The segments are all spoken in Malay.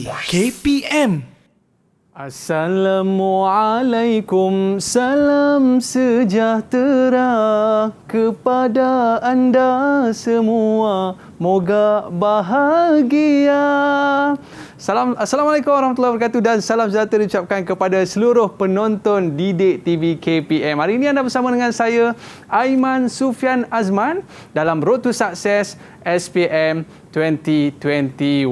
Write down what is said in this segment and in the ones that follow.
KPM. Assalamualaikum, salam sejahtera kepada anda semua, moga bahagia. Assalamualaikum warahmatullahi wabarakatuh dan salam sejahtera diucapkan kepada seluruh penonton Didik TV KPM. Hari ini anda bersama dengan saya, Aiman Sufian Azman, dalam Road to Success SPM 2021.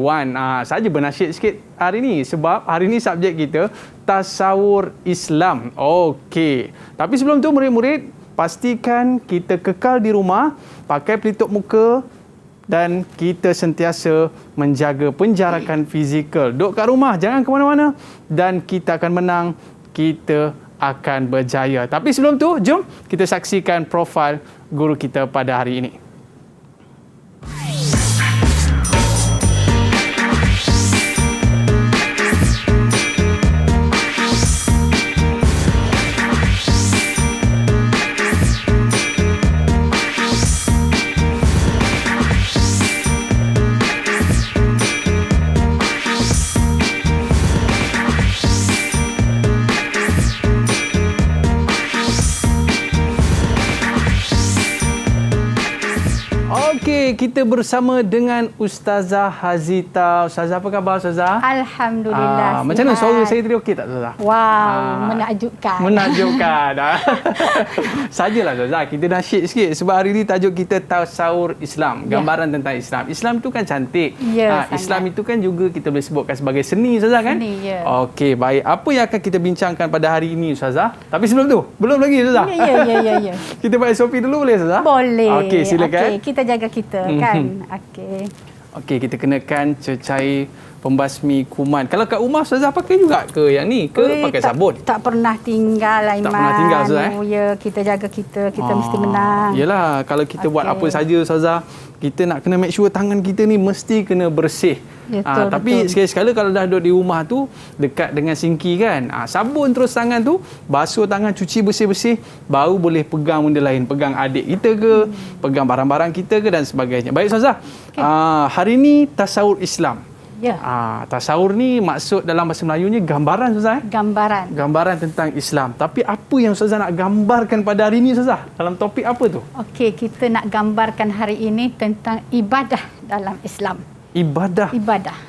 Saja bernasyid sikit hari ini sebab hari ini subjek kita tasawur Islam. Okey. Tapi sebelum tu murid-murid, pastikan kita kekal di rumah, pakai pelitup muka dan kita sentiasa menjaga penjarakan fizikal. Duduk kat rumah, jangan ke mana-mana dan kita akan menang, kita akan berjaya. Tapi sebelum tu, jom kita saksikan profil guru kita pada hari ini. Okey, kita bersama dengan Ustazah Hazita. Ustazah, apa khabar Ustazah? Alhamdulillah. Macam mana suara saya tadi okey tak Ustazah? Wow, menakjubkan. Menakjubkan. Sajalah Ustazah, kita nasyid sikit sebab hari ini tajuk kita tasawur Islam, gambaran tentang Islam. Islam itu kan cantik. Ya, Islam itu kan juga kita boleh sebutkan sebagai seni Ustazah kan? Seni, ya. Okey, baik. Apa yang akan kita bincangkan pada hari ini Ustazah? Tapi sebelum tu, belum lagi Ustazah. Ya. Kita buat SOP dulu boleh Ustazah? Boleh. Okey, silakan. Okey, kita jaga kita kan. Okey, kita kenakan cecair pembasmi kuman. Kalau kat rumah Ustazah pakai juga ke yang ni? Pakai sabun? Tak pernah tinggal, Aiman. Tak pernah tinggal Ustazah. Ya, kita jaga kita mesti menang. Yelah, kalau kita buat apa saja Ustazah, kita nak kena make sure tangan kita ni mesti kena bersih. Betul, tapi sekali-sekala kalau dah duduk di rumah tu dekat dengan sinki kan, sabun terus tangan tu, basuh tangan, cuci bersih-bersih, baru boleh pegang benda lain, pegang adik kita ke, pegang barang-barang kita ke dan sebagainya. Baik Ustazah, hari ni tasawur Islam. Ya. Tasawur ni maksud dalam bahasa Melayunya gambaran Ustazah. Gambaran tentang Islam. Tapi apa yang Ustazah nak gambarkan pada hari ini Ustazah? Dalam topik apa tu? Okey, kita nak gambarkan hari ini tentang ibadah dalam Islam. Ibadah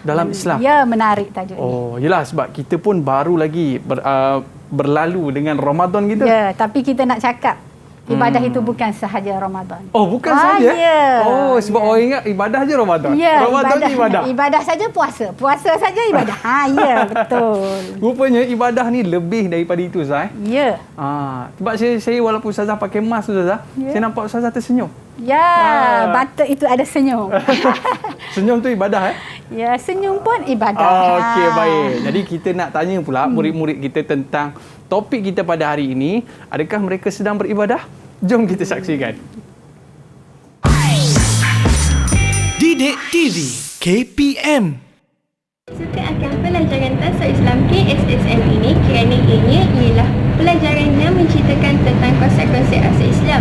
dalam Islam. Ya, menarik tajuk ni. Oh, yelah sebab kita pun baru lagi berlalu dengan Ramadan kita. Ya, tapi kita nak cakap ibadah itu bukan sahaja Ramadan. Oh, bukan sahaja? Ya. Oh, sebab orang ingat ibadah je Ramadan. Ya, Ramadan ni ibadah. Ibadah saja puasa. Puasa saja ibadah. Ya, betul. Rupanya ibadah ni lebih daripada itu Ustazah. Ya. Sebab saya walaupun Ustazah pakai mask Ustazah, saya nampak Ustazah tersenyum. Ya, batuk itu ada senyum. Senyum tu ibadah Ya, senyum pun ibadah. Okey, baik. Jadi kita nak tanya pula murid-murid kita tentang topik kita pada hari ini. Adakah mereka sedang beribadah? Jom kita saksikan. Didik TV KPM. Suka akan pelajaran tasawuf Islam KSSM ini kerana ianya ialah pelajaran yang menceritakan tentang konsep-konsep asal Islam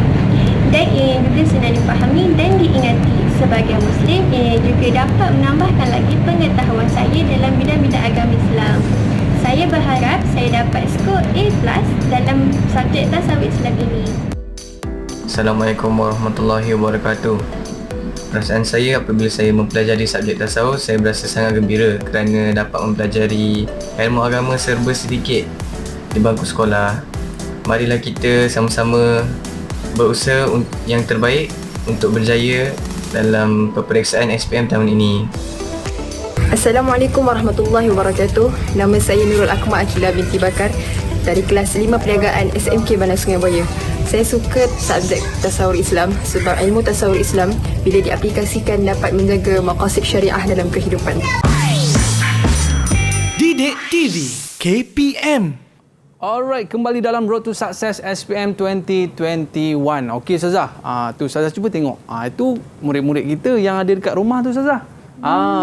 dan ia juga senang dipahami dan diingati. Sebagai Muslim, ia juga dapat menambahkan lagi pengetahuan saya dalam bidang-bidang agama Islam. Saya berharap saya dapat skor A+ dalam subjek tasawuf Islam ini. Assalamualaikum warahmatullahi wabarakatuh. Perasaan saya apabila saya mempelajari subjek tasawuf, saya berasa sangat gembira kerana dapat mempelajari ilmu agama serba sedikit di bangku sekolah. Marilah kita sama-sama berusaha yang terbaik untuk berjaya dalam peperiksaan SPM tahun ini. Assalamualaikum warahmatullahi wabarakatuh. Nama saya Nurul Akmal Akila binti Bakar dari kelas 5 Perniagaan SMK Bandar Sungai Buaya. Saya suka subjek tasawur Islam sebab ilmu tasawur Islam bila diaplikasikan dapat menjaga maqasid syariah dalam kehidupan. Didik TV KPM. Alright, kembali dalam Road to Success SPM 2021. Okey Ustazah, tu Ustazah cuba tengok. Itu murid-murid kita yang ada dekat rumah tu Ustazah.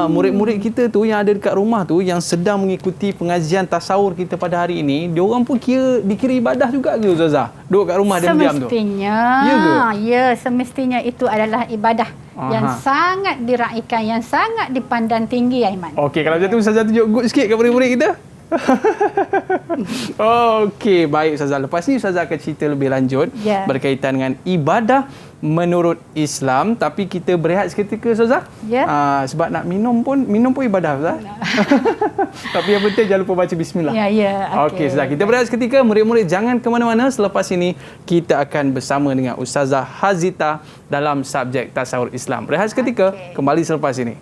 Murid-murid kita tu yang ada dekat rumah tu yang sedang mengikuti pengajian tasawur kita pada hari ini, dia orang pun dikira ibadah juga ke Ustazah? Duduk kat rumah diam-diam tu. Semestinya. Ya ke? Ya, semestinya itu adalah ibadah yang sangat diraikan, yang sangat dipandang tinggi, Aiman. Okey, kalau macam tu Ustazah tunjuk good sikit kepada murid kita. Okey, baik Ustazah. Lepas ni Ustazah akan cerita lebih lanjut berkaitan dengan ibadah menurut Islam, tapi kita berehat seketika Ustazah. Sebab nak minum pun ibadah Ustazah. Tapi yang penting jangan lupa baca bismillah. Okey Ustazah, kita berehat seketika. Murid-murid jangan ke mana-mana. Selepas ini kita akan bersama dengan Ustazah Hazita dalam subjek tasawur Islam. Berehat seketika, kembali selepas ini.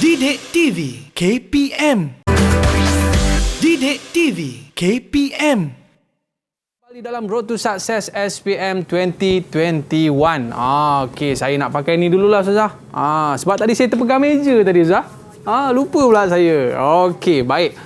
Didik TV KPM. Didik TV KPM. Kembali dalam Road to Success SPM 2021. Okey, saya nak pakai ni dululah Ustazah. Sebab tadi saya terpegang meja tadi Ustazah. Lupa pula saya. Okey, baik.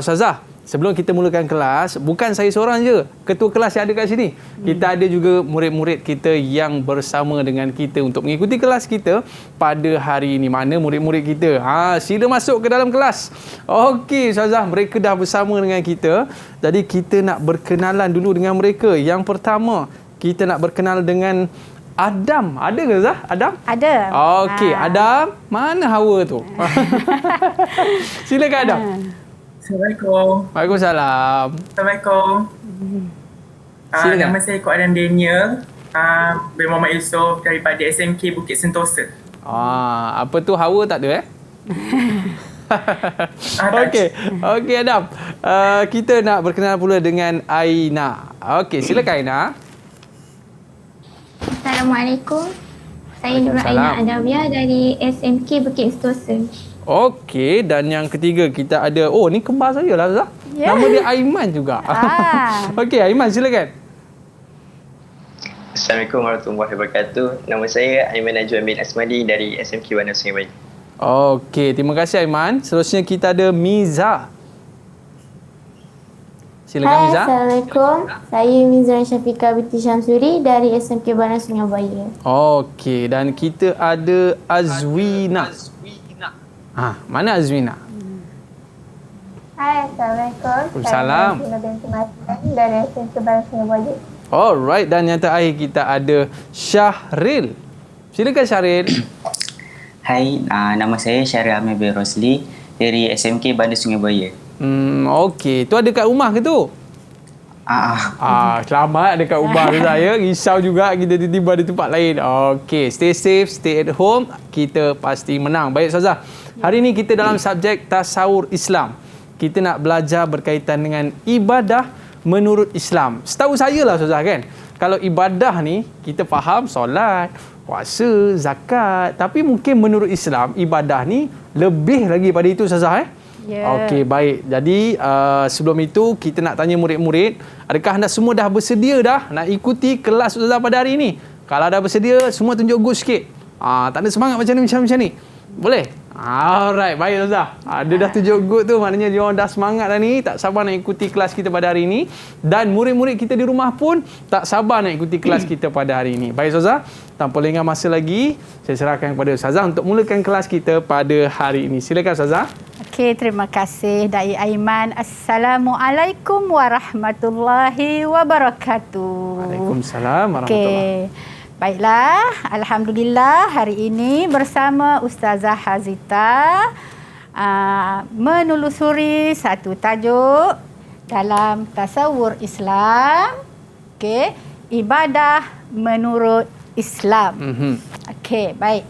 Ustazah, sebelum kita mulakan kelas, bukan saya seorang je ketua kelas yang ada kat sini. Kita ada juga murid-murid kita yang bersama dengan kita untuk mengikuti kelas kita pada hari ini. Mana murid-murid kita? Sila masuk ke dalam kelas. Okey, Ustazah, mereka dah bersama dengan kita. Jadi kita nak berkenalan dulu dengan mereka. Yang pertama, kita nak berkenal dengan Adam. Ada ke Ustazah? Adam? Ada. Okey, Adam. Mana Hawa tu? Silakan Adam. Assalamualaikum. Waalaikumsalam. Assalamualaikum. Nama saya Kok Adam Daniel bin Muhammad Yusof daripada SMK Bukit Sentosa. Apa tu Hawa tak ada Okey Adam. Kita nak berkenal pula dengan Aina. Okey, silakan Aina. Assalamualaikum. Saya Nur Aina Adawiyah dari SMK Bukit Sentosa. Okey, dan yang ketiga kita ada, ni kembar saya lah Zah. Nama dia Aiman juga. Okey, Aiman silakan. Assalamualaikum warahmatullahi wabarakatuh. Nama saya Aiman Najwa bin Asmadi dari SMK Bandar Sungai Bayi. Okey, terima kasih Aiman. Seterusnya kita ada Miza. Silakan Miza. Assalamualaikum. Saya Miza Syafiqah binti Syamsuri dari SMK Bandar Sungai Bayi. Okey, dan kita ada Azwina. Mana Azwina? Hai, Assalamualaikum. Waalaikumsalam. Saya binti Matan dari SMK Bandar Sungai Bayi. Alright, dan yang terakhir kita ada Syahril. Silakan Syahril. Hai, nama saya Syahril Amir bin Rosli dari SMK Bandar Sungai Buaya. Okey, tu ada kat rumah ke tu? Selamat dekat rumah saya. Risau juga kita tiba-tiba di tempat lain. Okey, stay safe, stay at home. Kita pasti menang. Baik Ustazah. Hari ini kita dalam subjek tasawur Islam. Kita nak belajar berkaitan dengan ibadah menurut Islam. Setahu saya lah Ustazah kan, kalau ibadah ni kita faham solat, puasa, zakat, tapi mungkin menurut Islam ibadah ni lebih lagi pada itu Ustazah Okey, baik. Jadi sebelum itu kita nak tanya murid-murid, adakah anda semua dah bersedia dah nak ikuti kelas Ustazah pada hari ini? Kalau dah bersedia, semua tunjuk good sikit. Tak ada semangat macam ni. Boleh? Alright, baik Ustazah. Dia dah tunjuk good tu, maknanya dia orang dah semangat dah ni, tak sabar nak ikuti kelas kita pada hari ini. Dan murid-murid kita di rumah pun tak sabar nak ikuti kelas kita pada hari ini. Baik Ustazah, tanpa lengah masa lagi, saya serahkan kepada Ustazah untuk mulakan kelas kita pada hari ini. Silakan Ustazah. Okey, terima kasih Dai Aiman. Assalamualaikum warahmatullahi wabarakatuh. Waalaikumsalam warahmatullahi. Baiklah, alhamdulillah hari ini bersama Ustazah Hazita menelusuri satu tajuk dalam tasawur Islam. Okey, ibadah menurut Islam. Okey, baik.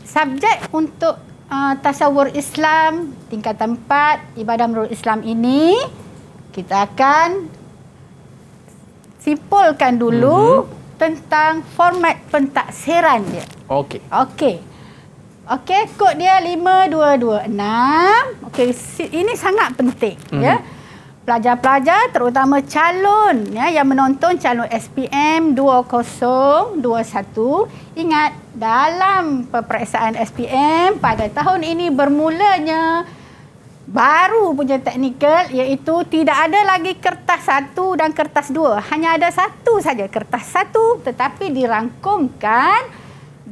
Subjek untuk tasawur Islam tingkatan 4 ibadah menurut Islam ini kita akan simpulkan dulu tentang format pentaksiran dia. Okey, kod dia 5226. Okey, ini sangat penting ya. Pelajar-pelajar terutama calon yang menonton calon SPM 2021, ingat dalam peperiksaan SPM pada tahun ini bermulanya baru punya teknikal, iaitu tidak ada lagi kertas 1 dan kertas 2. Hanya ada satu saja, kertas 1, tetapi dirangkumkan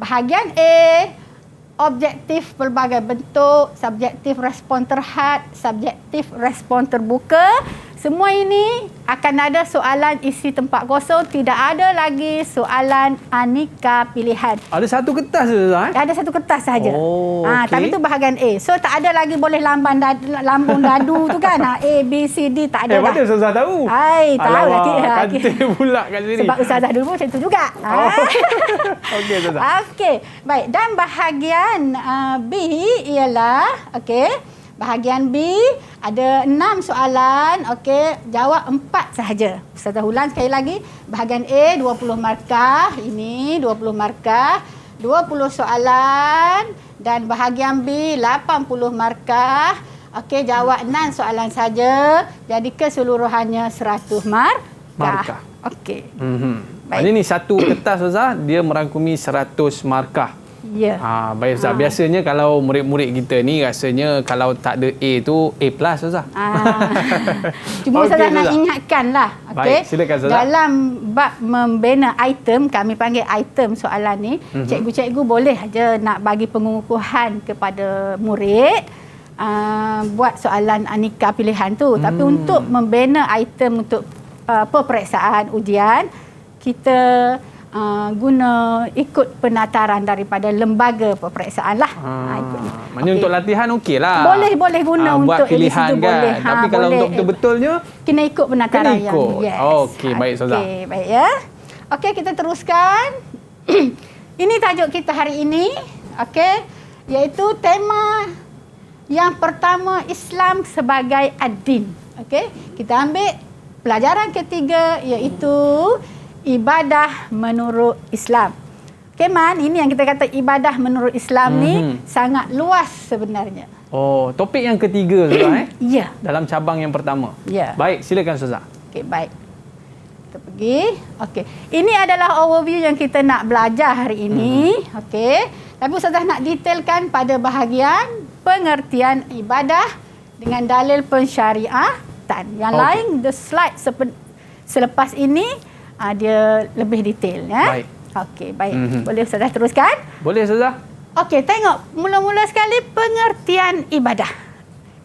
Bahagian A, objektif pelbagai bentuk, subjektif respon terhad, subjektif respon terbuka. Semua ini akan ada soalan isi tempat kosong, tidak ada lagi soalan aneka pilihan. Ada satu kertas je Ustaz? Ada satu kertas saja. Oh, okey. Tapi itu bahagian A. So tak ada lagi boleh lambung dadu tu kan. A, B, C, D tak ada dah. Mana Ustazah tahu? Hai, tahu lah. Kantin pula kat sini. Sebab Ustazah dulu pun macam tu juga. Okey Ustazah. Okey. Baik, dan bahagian B ialah bahagian B ada 6 soalan. Okey, jawab 4 sahaja. Ustazah ulang sekali lagi. Bahagian A 20 markah, ini 20 markah, 20 soalan, dan bahagian B 80 markah. Okey, jawab 6 soalan saja. Jadi keseluruhannya 100 markah. Okey. Baik. Ini satu kertas Ustazah, dia merangkumi 100 markah. Ya. Baik Ustaz. Biasanya kalau murid-murid kita ni rasanya kalau tak ada A tu A+ Ustazah. Cuma Ustazah nak ingatkanlah. Baik, silakan Ustazah. Dalam bab membina item, kami panggil item soalan ni, cikgu-cikgu boleh aja nak bagi pengukuhan kepada murid buat soalan aneka pilihan tu. Tapi untuk membina item untuk peperiksaan ujian, kita guna ikut penataran daripada lembaga peperiksaan lah. Maknanya untuk latihan okeylah. Boleh guna untuk buat pilihan kan. boleh. Tapi kalau untuk betul-betulnya kena ikut penataran kena ikut. yang. Yes. Okey, baik Ustazah. Okey, baik ya. Okey, kita teruskan. Ini tajuk kita hari ini. Okey, iaitu tema yang pertama, Islam sebagai ad-din. Okey, kita ambil pelajaran ketiga iaitu ibadah menurut Islam. Okay, Man, ini yang kita kata ibadah menurut Islam ni sangat luas sebenarnya. Oh, topik yang ketiga Ustazah Ya. dalam cabang yang pertama. Ya. Baik, silakan Ustazah. Okey, baik. Kita pergi. Okey. Ini adalah overview yang kita nak belajar hari ini. Okey. Tapi Ustazah nak detailkan pada bahagian pengertian ibadah dengan dalil pensyariatan. Yang lain, the slide selepas ini dia lebih detail ya. Baik. Okey, baik. Boleh Ustazah teruskan? Boleh Ustazah. Okey, tengok mula-mula sekali pengertian ibadah.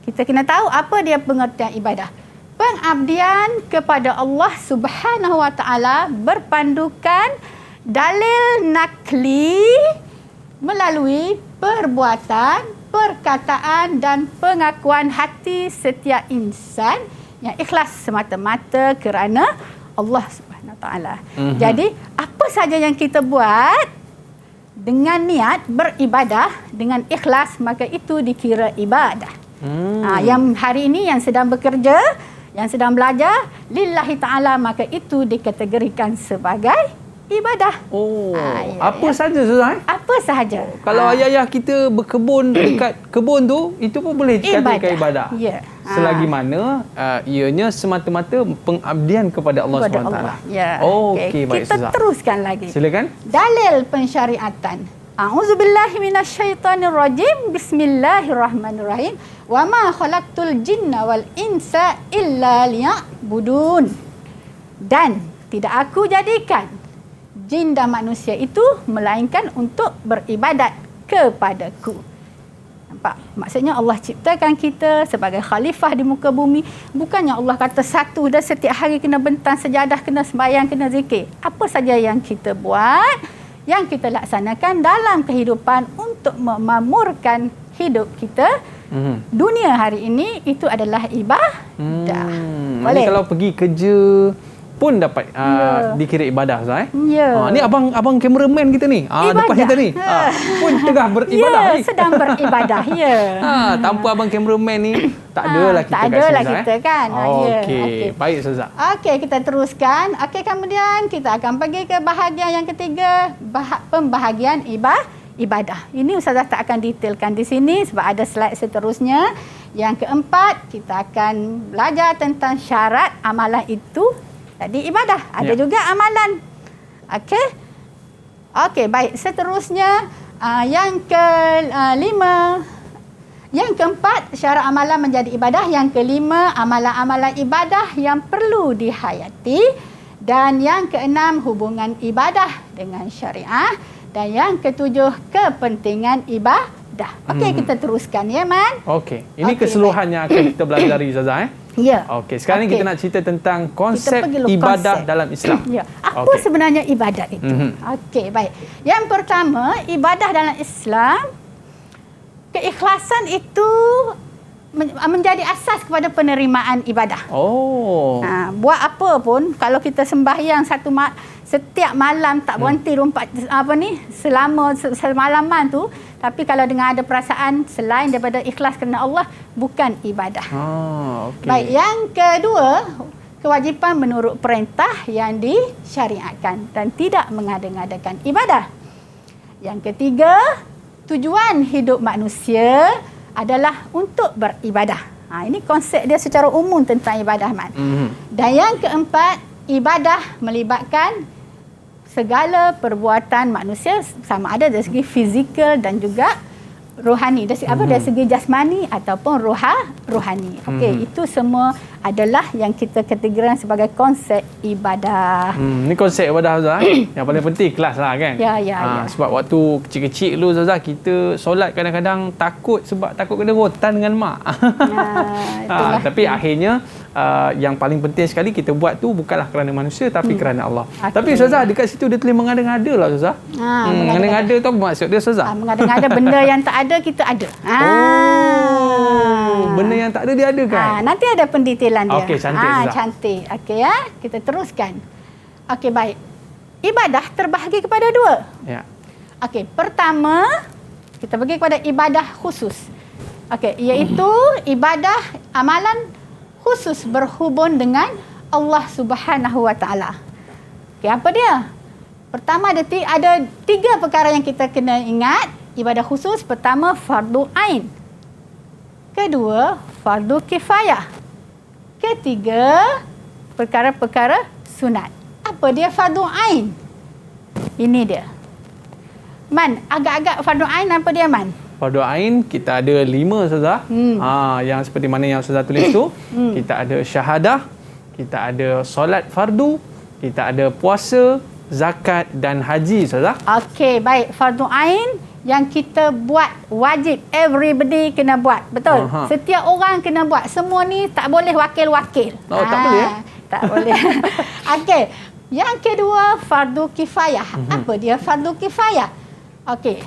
Kita kena tahu apa dia pengertian ibadah. Pengabdian kepada Allah Subhanahu Wa Taala berpandukan dalil nakli melalui perbuatan, perkataan dan pengakuan hati setiap insan yang ikhlas semata-mata kerana Allah Subhanahu Wa Taala. Jadi, apa saja yang kita buat dengan niat beribadah dengan ikhlas, maka itu dikira ibadah. Yang hari ini yang sedang bekerja, yang sedang belajar lillahi ta'ala, maka itu dikategorikan sebagai ibadah. Apa saja Ustazah? Apa sahaja. Kalau ayah-ayah kita berkebun dekat kebun tu, itu pun boleh dikatakan ibadah. Ya. Selagi mana ianya semata-mata pengabdian kepada Allah SWT. Ya. Okey, baik kita Ustazah. teruskan lagi. Silakan. Dalil pensyariatan. A'udzubillahi minasyaitonirrajim. Bismillahirrahmanirrahim. Wa ma khalaqtul jinna wal insa illa liya'budun. Dan tidak aku jadikan jin dan manusia itu melainkan untuk beribadat kepadaku. Nampak? Maksudnya Allah ciptakan kita sebagai khalifah di muka bumi. Bukannya Allah kata satu dah setiap hari kena bentang sejadah, kena sembahyang, kena zikir. Apa saja yang kita buat, yang kita laksanakan dalam kehidupan untuk memakmurkan hidup kita, dunia hari ini, itu adalah ibadah. Boleh. Kalau pergi kerja pun dapat dikira ibadah Ustaz. Ya. Ni abang kameraman kita ni. Depan kita ni. Pun tengah beribadah ni. Sedang beribadah. Ya. Tanpa abang kameraman ni tak adalah kita kat sini. Tak adalah kita kan. Okey. Baik Ustazah. Okey, kita teruskan. Okey, kemudian kita akan pergi ke bahagian yang ketiga, pembahagian ibadah. Ini Ustazah tak akan detailkan di sini sebab ada slide seterusnya. Yang keempat, kita akan belajar tentang syarat amalan itu. Tadi ibadah, ada juga amalan. Okey. Okey, baik. Seterusnya yang kelima, yang keempat, syarat amalan menjadi ibadah. Yang kelima, amalan-amalan ibadah yang perlu dihayati. Dan yang keenam, hubungan ibadah dengan syariah. Dan yang ketujuh, kepentingan ibadah. Okey, kita teruskan ya, Man. Okey. Ini keseluruhan yang akan kita pelajari Ustazah. Ya. Okey, sekarang ni kita nak cerita tentang konsep pergi ibadah konsep dalam Islam. Ya. Apa sebenarnya ibadat itu? Okey, baik. Yang pertama, ibadah dalam Islam, keikhlasan itu menjadi asas kepada penerimaan ibadah. Buat apa pun, kalau kita sembahyang setiap malam tak berhenti selama semalaman tu, tapi kalau dengan ada perasaan selain daripada ikhlas kerana Allah, bukan ibadah. Okay. Baik, yang kedua, kewajipan menurut perintah yang disyariatkan dan tidak mengada-ngadakan ibadah. Yang ketiga, tujuan hidup manusia adalah untuk beribadah. Ini konsep dia secara umum tentang ibadah, Man. Dan yang keempat, ibadah melibatkan segala perbuatan manusia, sama ada dari segi fizikal dan juga rohani, dari segi jasmani ataupun rohani. Okey, itu semua adalah yang kita kategorikan sebagai konsep ibadah. Ni konsep ibadah Ustazah. Yang paling penting ikhlas lah kan. Ya. Sebab waktu kecil-kecil dulu Ustazah, kita solat kadang-kadang takut kena rotan dengan mak. Tapi akhirnya yang paling penting sekali kita buat tu bukanlah kerana manusia tapi kerana Allah. Tapi Ustazah, dekat situ dia tulis mengada-ngada lah Ustazah. Mengada-ngada tu apa maksud dia Ustazah? Mengada-ngada benda yang tak ada kita ada. Benda yang tak ada dia ada kan? Nanti ada pendetailan dia. Okey, cantik Ustazah. Cantik. Okey ya, kita teruskan. Okey, baik. Ibadah terbahagi kepada dua. Ya. Okey, pertama kita pergi kepada ibadah khusus. Okey, iaitu ibadah amalan khusus berhubung dengan Allah Subhanahu Wa Taala. Okey, apa dia? Pertama ada 3 perkara yang kita kena ingat. Ibadah khusus, pertama fardu ain. Kedua, fardu kifayah. Ketiga, perkara-perkara sunat. Apa dia fardu ain? Ini dia. Man, agak-agak fardu ain apa dia, Man? Fardu ain kita ada 5 Ustazah. Yang seperti mana yang Ustazah tulis tu. Kita ada syahadah, kita ada solat fardu, kita ada puasa, zakat dan haji Ustazah. Okey, baik. Fardu ain yang kita buat wajib, everybody kena buat, betul? Setiap orang kena buat. Semua ni tak boleh wakil-wakil. Tak boleh tak boleh. Okey, yang kedua fardu kifayah. Apa dia fardu kifayah? Okey,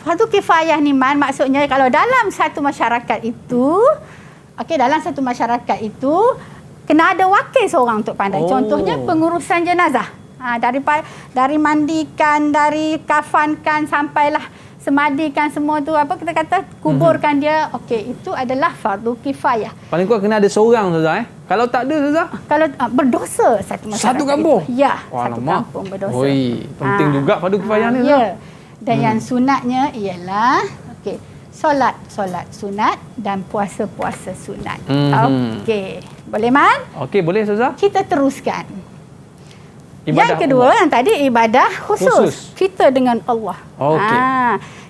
fardu kifayah ni, Man, maksudnya kalau dalam satu masyarakat itu, kena ada wakil seorang untuk pandai. Contohnya pengurusan jenazah. Dari mandikan, dari kafankan sampailah semadikan semua tu, kita kata kuburkan dia. Okey, itu adalah fardu kifayah. Paling kuat kena ada seorang Ustazah. Kalau tak ada Ustazah, kalau berdosa satu masyarakat. Satu kampung. Ya, satu kampung berdosa. Penting juga fardu kifayah ni. Ya. Dan yang sunatnya ialah solat sunat dan puasa sunat. Okey. Boleh, Man? Okey, boleh Ustazah. Kita teruskan. Ibadah yang kedua, yang tadi ibadah khusus. Kita dengan Allah.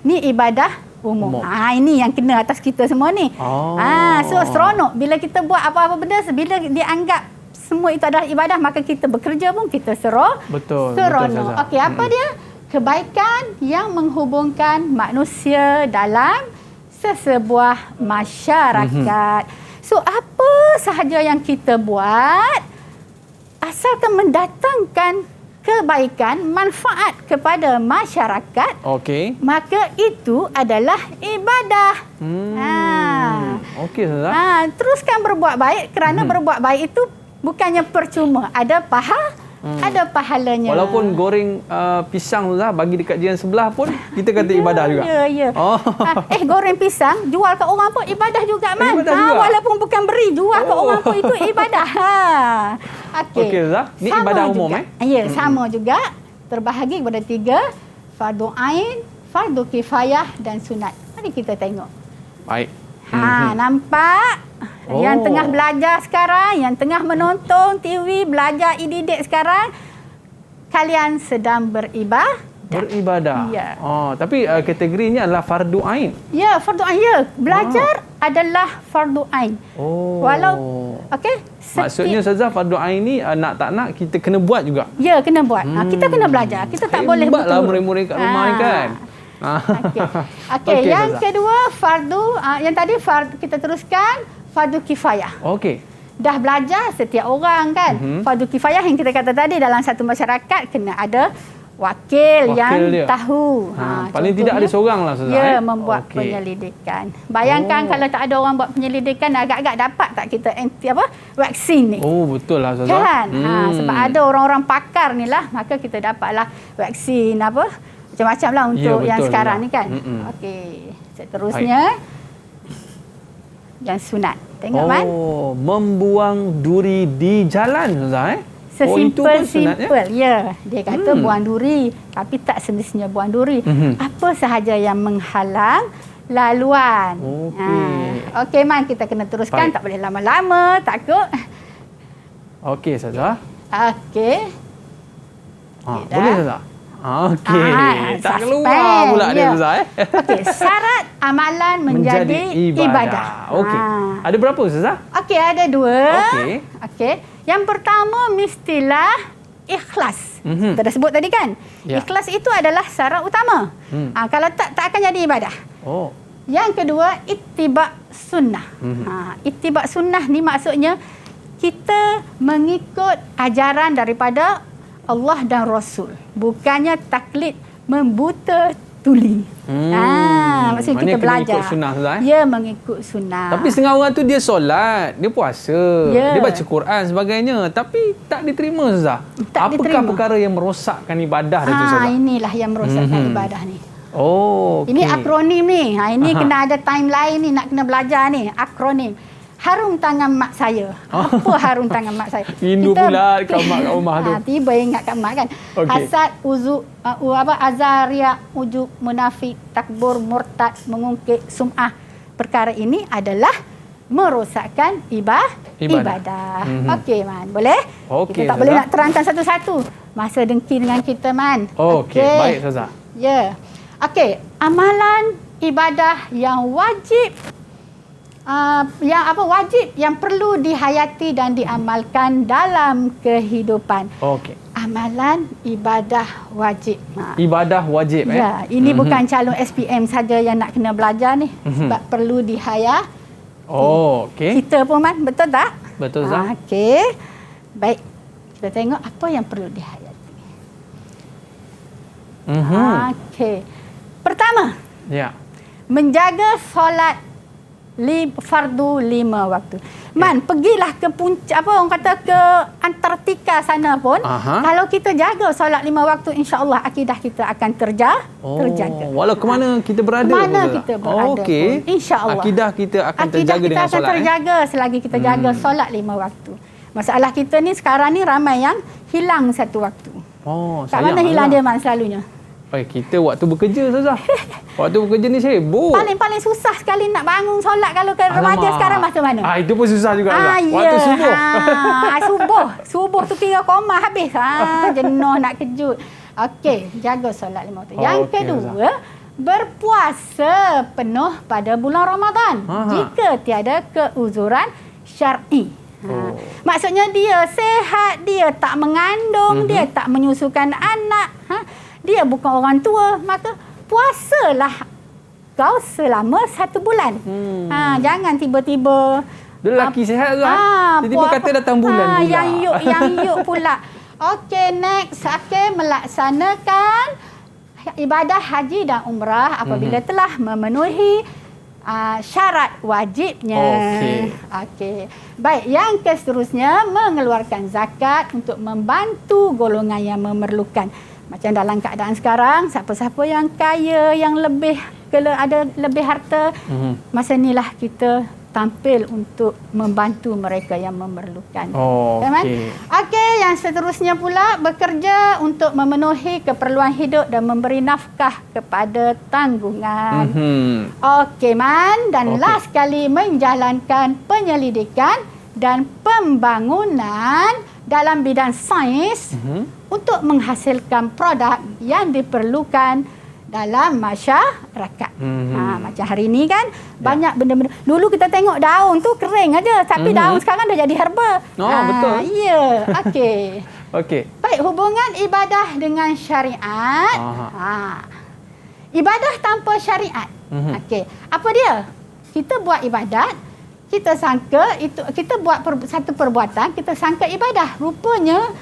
Ni ibadah umum. Ini yang kena atas kita semua ni. So seronok bila kita buat apa-apa benda, bila dianggap semua itu adalah ibadah, maka kita bekerja pun kita seronok. Betul. Okey, apa dia? Kebaikan yang menghubungkan manusia dalam sesebuah masyarakat. So apa sahaja yang kita buat, asalkan mendatangkan kebaikan, manfaat kepada masyarakat, maka itu adalah ibadah. Okey, Ustazah. Teruskan berbuat baik kerana berbuat baik itu bukannya percuma, ada pahalanya. Walaupun goreng pisang Ustazah bagi dekat jiran sebelah pun kita kata ibadah juga. Ya. Goreng pisang jual ke orang pun ibadah juga, Man. Walaupun bukan beri, jual ke orang pun itu ibadah. Okey Ustazah. Ni ibadah umum Ya, sama juga. Terbahagi kepada 3, fardu ain, fardu kifayah dan sunat. Mari kita tengok. Baik. Nampak? Yang tengah belajar sekarang, yang tengah menonton TV, belajar e-didik sekarang, kalian sedang beribadah. Ya. Tapi kategorinya adalah fardu ain. Ya, fardu ain. Ya, belajar adalah fardu ain. Okey? Maksudnya Ustazah, fardu ain ni nak tak nak kita kena buat juga. Ya, kena buat. Kita kena belajar. Kita tak boleh betul. Hebatlah murid-murid kat rumah ni kan. Okey. Okey, Yang Ustazah. kedua fardu yang tadi kita teruskan fardu kifayah. Okey. Dah belajar setiap orang kan. Fardu kifayah yang kita kata tadi, dalam satu masyarakat kena ada wakil yang dia tahu. Paling tidak ada seorang lah Ustazah. Ya, membuat penyelidikan. Bayangkan kalau tak ada orang buat penyelidikan, agak-agak dapat tak kita vaksin ni. Oh, betul lah Ustazah. Kan? Sebab ada orang-orang pakar ni lah, maka kita dapatlah vaksin macam-macam lah untuk betul yang sekarang lah. ni kan. Okey. Seterusnya yang sunat. Tengok Man. Oh, membuang duri di jalan Ustazah Sesimpel-simpel. Ya. Dia kata buang duri, tapi tak semestinya buang duri. Apa sahaja yang menghalang laluan. Okey Man, kita kena teruskan. Tak boleh lama-lama, takut. Okey Ustazah. Okey. Boleh Ustazah? Okey. Tak keluar pula dia Ustazah. Okey, syarat amalan menjadi ibadah. Okey. Ada berapa Ustazah? Okey, ada 2. Okey. Yang pertama mestilah ikhlas. Kita dah sebut tadi kan? Ya. Ikhlas itu adalah syarat utama. Kalau tak akan jadi ibadah. Oh. Yang kedua, ittiba' sunnah. Ittiba' sunnah ni maksudnya kita mengikut ajaran daripada Allah dan Rasul. Bukannya taklid membuta tuli. Maksudnya kita belajar. Mengikut sunnah Ustazah. Ya, mengikut sunnah. Tapi setengah orang tu dia solat, dia puasa, dia baca Quran sebagainya, tapi tak diterima Ustazah. Apakah perkara yang merosakkan ibadah dia tu Ustazah? Inilah yang merosakkan ibadah ni. Oh, okay. Ini akronim ni. Ini kena ada timeline ni, nak kena belajar ni. Akronim. Harum tangan mak saya. Apa harum tangan mak saya? Rindu pula kat mak kat rumah tu. Tiba ingat kat mak kan. Okay. Hasad, azaria, ujub, munafik, takbur, murtad, mengungkit, sum'ah. Perkara ini adalah merosakkan ibadah. Okey Man, boleh? Okay, kita tak boleh nak terangkan satu-satu. Masa dengki dengan kita Man. Okey, baik Ustazah. Ya. Okey, amalan ibadah yang wajib wajib yang perlu dihayati dan diamalkan dalam kehidupan. Okey. Amalan ibadah wajib. Ibadah wajib Ya, ini bukan calon SPM saja yang nak kena belajar ni. Sebab perlu dihayati. Okey. Kita pun Man, betul tak? Betul Ustazah. Okey. Baik. Kita tengok apa yang perlu dihayati. Okey. Pertama. Ya. Menjaga solat fardu 5 waktu. Man, pergilah ke puncak orang kata ke Antartika sana pun. Kalau kita jaga solat 5 waktu, insya-Allah akidah kita akan terjaga. Walau ke mana kita berada pun. Mana kita berada pun, insya-Allah. Akidah kita akan terjaga dengan solat. Akidah kita akan terjaga selagi kita jaga solat 5 waktu. Masalah kita ni sekarang ni ramai yang hilang satu waktu. Kat mana hilang dia Man selalunya? Kita waktu bekerja Ustazah. Waktu bekerja ni sibuk. Paling susah sekali nak bangun solat kalau ke remaja sekarang masa mana? Itu pun susah juga. Waktu subuh. Subuh tu kira koma habis. Jenuh nak kejut. Okey, jaga solat 5 waktu. Yang kedua, berpuasa penuh pada bulan Ramadan jika tiada keuzuran syar'i. Maksudnya dia sehat, dia tak mengandung, dia tak menyusukan anak, dia bukan orang tua, maka puasalah kau selama 1 bulan. Jangan tiba-tiba lelaki sihat lah. Tiba-tiba kata datang bulan pula. Yang yuk pula. Okey, next. Okey, melaksanakan ibadah haji dan umrah apabila telah memenuhi syarat wajibnya. Okey. Baik, yang seterusnya mengeluarkan zakat untuk membantu golongan yang memerlukan. Macam dalam keadaan sekarang, siapa-siapa yang kaya, yang ada lebih harta, masa inilah kita tampil untuk membantu mereka yang memerlukan. Okey, yang seterusnya pula bekerja untuk memenuhi keperluan hidup dan memberi nafkah kepada tanggungan. Okey Man, dan last sekali menjalankan penyelidikan dan pembangunan dalam bidang sains untuk menghasilkan produk yang diperlukan dalam masyarakat. Macam hari ni kan banyak benda-benda. Dulu kita tengok daun tu kering aja, tapi daun sekarang dah jadi herba. Betul. Ya, okey. Okey. Baik, hubungan ibadah dengan syariat. Ibadah tanpa syariat. Okey. Apa dia? Kita buat ibadat, kita sangka itu, kita buat satu perbuatan, kita sangka ibadah. Rupanya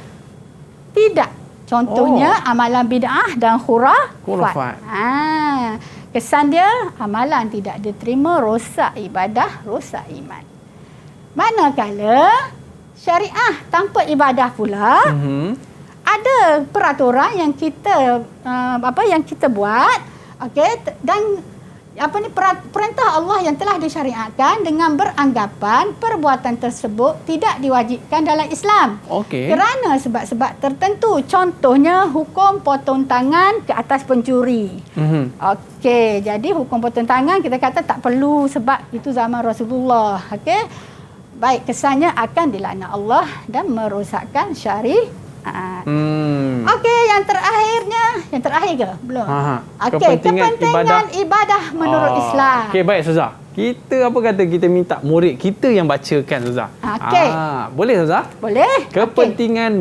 tidak. Contohnya amalan bid'ah dan khurafat. Kesan dia amalan tidak diterima, rosak ibadah, rosak iman. Manakala syariah tanpa ibadah pula, ada peraturan yang kita yang kita buat, okey, dan perintah Allah yang telah disyariatkan dengan beranggapan perbuatan tersebut tidak diwajibkan dalam Islam. Kerana sebab-sebab tertentu. Contohnya hukum potong tangan ke atas pencuri. Okey, jadi hukum potong tangan kita kata tak perlu sebab itu zaman Rasulullah. Okey. Baik, kesannya akan dilaknat Allah dan merosakkan syariat. Okey, yang terakhir ke? Belum. Okey, kepentingan ibadah menurut Islam. Okey, baik Ustazah. Kita kita minta murid kita yang bacakan Ustazah. Okey. Boleh Ustazah? Boleh. Kepentingan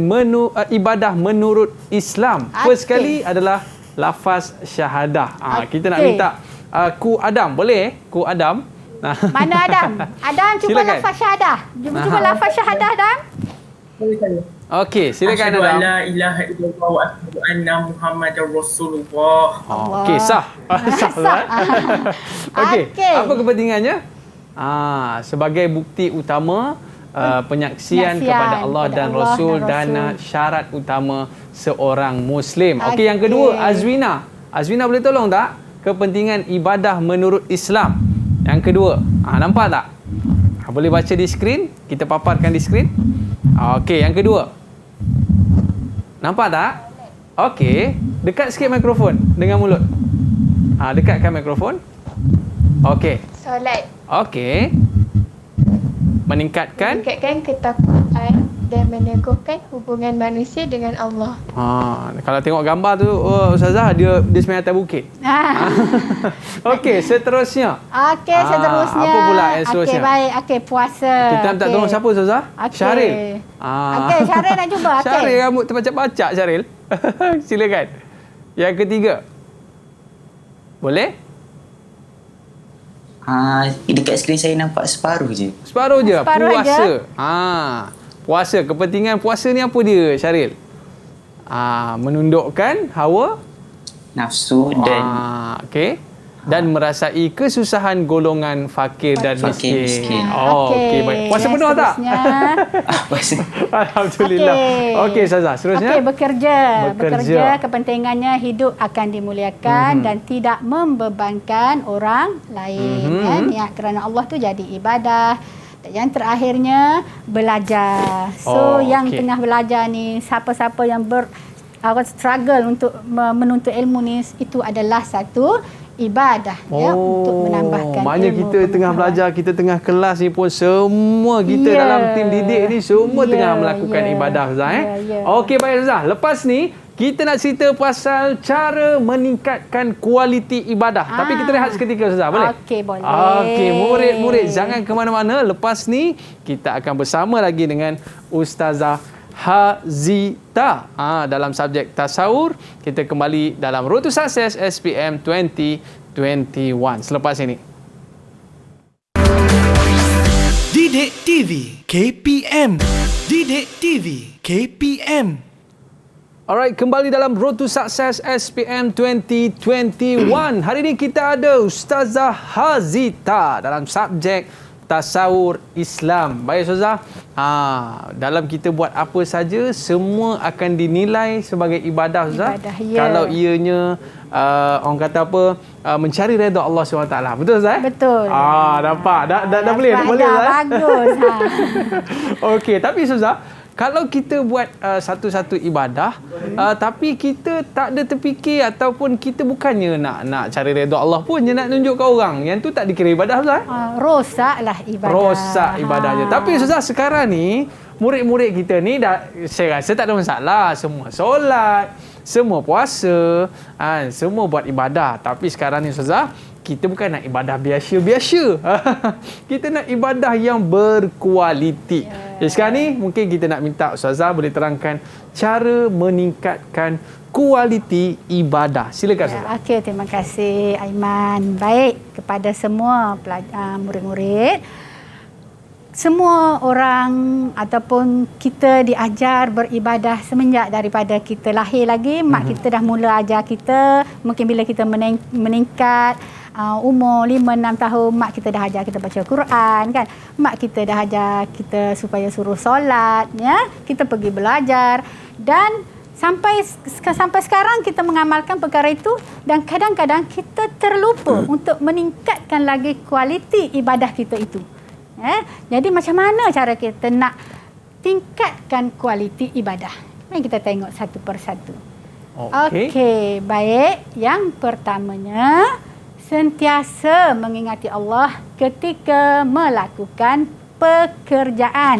ibadah menurut Islam. First sekali adalah lafaz syahadah. Kita nak minta Ku Adam, boleh? Ku Adam. Mana Adam? Adam cuba lafaz syahadah. Cuba lafaz syahadah, Adam. Okey, silakan Adam. Asyhadu an la ilaha illallah wa asyhadu anna Muhammadar Rasulullah. Okey, sah. Sah. Okey, apa kepentingannya? Sebagai bukti utama penyaksian kepada Allah dan Rasul dan syarat utama seorang Muslim. Okey, yang kedua, Azwina. Azwina boleh tolong tak? Kepentingan ibadah menurut Islam. Yang kedua, nampak tak? Boleh baca di skrin? Kita paparkan di skrin. Okey, yang kedua. Nampak tak? Okey, dekat sikit mikrofon dengan mulut. Dekatkan mikrofon. Okey. Solat. Okey. Meningkatkan ketakwaan dan meneguhkan hubungan manusia dengan Allah. Kalau tengok gambar tu, Ustazah, dia sebenarnya atas bukit. Okey, seterusnya. Okey, seterusnya. Apa pula yang seterusnya? Okey, baik. Okey, puasa. Kita minta tolong siapa Ustazah? Syaril. Okey, Syaril nak cuba. Okay. Syaril rambut terbacak-bacak, Syaril. Silakan. Yang ketiga. Boleh? Dekat skrin saya nampak separuh je. Separuh je? Separuh puasa. Puasa. Kepentingan puasa ni apa dia, Syaril? Menundukkan hawa nafsu dan dan merasai kesusahan golongan fakir dan miskin. Okey, baik. Puasa penuh tak? Alhamdulillah. Okey, Ustazah, seterusnya. Okey, bekerja. Kepentingannya hidup akan dimuliakan dan tidak membebankan orang lain. Niat kerana Allah tu jadi ibadah. Yang terakhirnya belajar. So yang tengah belajar ni, siapa-siapa yang struggle untuk menuntut ilmu ni, itu adalah satu ibadah untuk menambahkan maknanya ilmu. Kita tengah belajar, kita tengah kelas ni pun semua kita dalam tim didik ni semua tengah melakukan ibadah Ustaz. Okey, baik Ustaz. Lepas ni kita nak cerita pasal cara meningkatkan kualiti ibadah. Tapi kita rehat seketika Ustaz, boleh? Okey, boleh. Okey, murid-murid jangan ke mana-mana. Lepas ni kita akan bersama lagi dengan Ustazah Hazita dalam subjek tasawur. Kita kembali dalam Road to Success SPM 2021 selepas ini. Didik TV KPM. Didik TV KPM. Alright, kembali dalam Road to Success SPM 2021. Hari ini kita ada Ustazah Hazita dalam subjek tasawur Islam. Baik Ustazah, dalam kita buat apa saja, semua akan dinilai sebagai ibadah Ustazah. Kalau ianya orang kata apa, mencari redha Allah SWT. Betul Ustazah? Betul. Nampak? Dah boleh? Dah boleh Ustazah? Bagus. Okey, tapi Ustazah, kalau kita buat satu-satu ibadah, tapi kita tak ada terfikir ataupun kita bukannya nak cari redha Allah pun, je nak tunjuk ke orang, yang tu tak dikira ibadah Ustaz? Rosaklah ibadah. Rosak ibadahnya. Tapi Ustaz, sekarang ni murid-murid kita ni saya rasa tak ada masalah. Semua solat, semua puasa, semua buat ibadah. Tapi sekarang ni Ustazah, kita bukan nak ibadah biasa-biasa. Kita nak ibadah yang berkualiti. Jadi sekarang ni mungkin kita nak minta Ustazah boleh terangkan cara meningkatkan kualiti ibadah. Silakan Ustazah. Okey, terima kasih Aiman. Baik, kepada semua murid-murid, semua orang ataupun kita diajar beribadah semenjak daripada kita lahir lagi. Mak kita dah mula ajar kita. Mungkin bila kita meningkat umur 5-6 tahun, mak kita dah ajar kita baca Quran kan. Mak kita dah ajar kita supaya suruh solat, ya. Kita pergi belajar dan sampai sekarang kita mengamalkan perkara itu dan kadang-kadang kita terlupa untuk meningkatkan lagi kualiti ibadah kita itu. Jadi macam mana cara kita nak tingkatkan kualiti ibadah? Mari kita tengok satu persatu. Okey, baik. Yang pertamanya, sentiasa mengingati Allah ketika melakukan pekerjaan.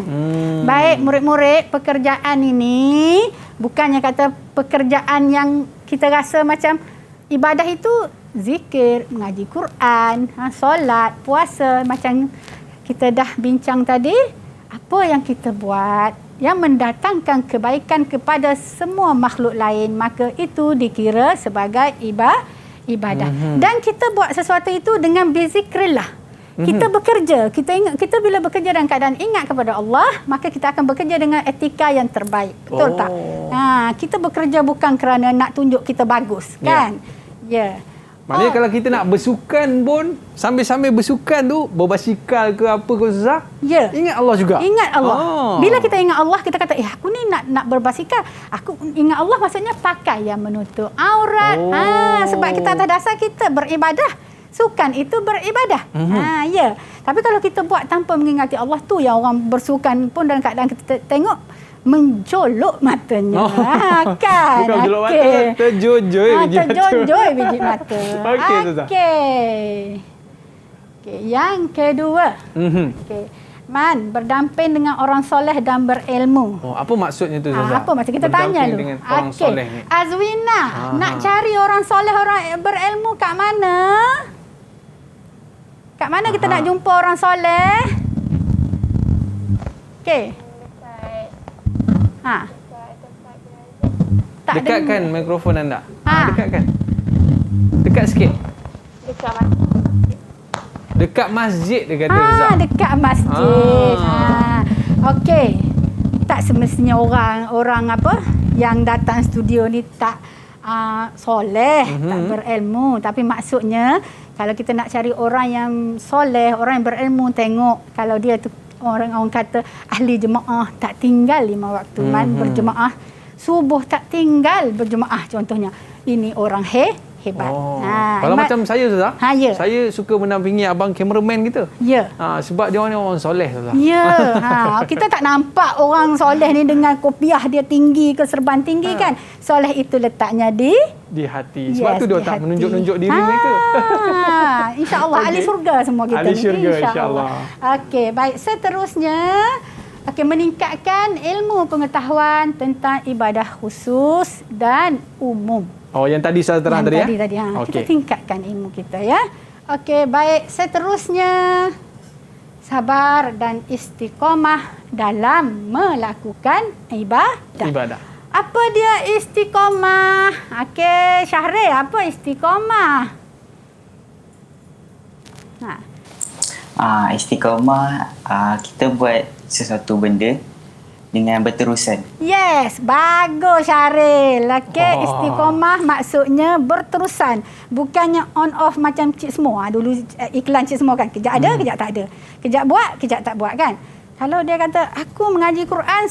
Baik murid-murid, pekerjaan ini bukannya kata pekerjaan yang kita rasa macam ibadah itu zikir, mengaji Quran, solat, puasa, macam kita dah bincang tadi. Apa yang kita buat yang mendatangkan kebaikan kepada semua makhluk lain, maka itu dikira sebagai ibadah. Dan kita buat sesuatu itu dengan bizikrillah. Kita bekerja, kita bila bekerja dalam keadaan ingat kepada Allah, maka kita akan bekerja dengan etika yang terbaik. Betul tak? Kita bekerja bukan kerana nak tunjuk kita bagus, kan? Ya. Maknanya kalau kita nak bersukan pun, sambil-sambil bersukan tu, berbasikal ke apa ke Ustazah, ingat Allah juga. Ingat Allah. Bila kita ingat Allah, kita kata, aku ni nak berbasikal. Aku ingat Allah maksudnya pakai yang menutup aurat. Sebab kita atas dasar kita beribadah. Sukan itu beribadah. Ya. Tapi kalau kita buat tanpa mengingati Allah, tu yang orang bersukan pun dalam keadaan kita tengok menjolok matanya. Kan? Bukan menjolok mata, terjojoi biji mata. Terjojoi biji mata. Okey. Yang kedua. Okey. Man, berdamping dengan orang soleh dan berilmu. Apa maksudnya tu Ustazah? Apa maksud kita tanya dulu. Dengan orang soleh ni. Azwina, nak cari orang soleh, orang berilmu kat mana? Kat mana kita nak jumpa orang soleh? Okey. Dekatkan mikrofon anda. Dekatkan. Dekat sikit. Dekat masjid dia kata Ustazah. Dekat masjid. Okey. Tak semestinya orang apa yang datang studio ni tak soleh, tak berilmu, tapi maksudnya kalau kita nak cari orang yang soleh, orang yang berilmu, tengok kalau dia tu orang kata ahli jemaah, tak tinggal 5 waktu berjemaah, subuh tak tinggal berjemaah contohnya. Ini orang hebat. Kalau macam saya Ustazah, saya suka mendampingi abang kameraman kita. Sebab dia orang soleh Ustazah. Kita tak nampak orang soleh ni dengan kopiah dia tinggi ke serban tinggi kan. Soleh itu letaknya di hati. Sebab tu dia tak menunjuk-nunjuk diri mereka. InsyaAllah ahli syurga semua kita ahli ni. Syurga, insyaAllah. Okey, baik. Seterusnya, meningkatkan ilmu pengetahuan tentang ibadah khusus dan umum. Yang tadi saya terang tadi ya? Tadi. Kita tingkatkan ilmu kita ya. Okey, baik. Seterusnya, sabar dan istiqamah dalam melakukan ibadah. Apa dia istiqamah? Okey, Syahril, apa istiqamah? Istiqamah, kita buat sesuatu benda dengan berterusan. Yes, bagus Syaril. Istiqamah maksudnya berterusan. Bukannya on off macam Cik Semua. Dulu iklan Cik Semua kan. Kejap ada, kejap tak ada. Kejap buat, kejap tak buat kan. Kalau dia kata, aku mengaji Quran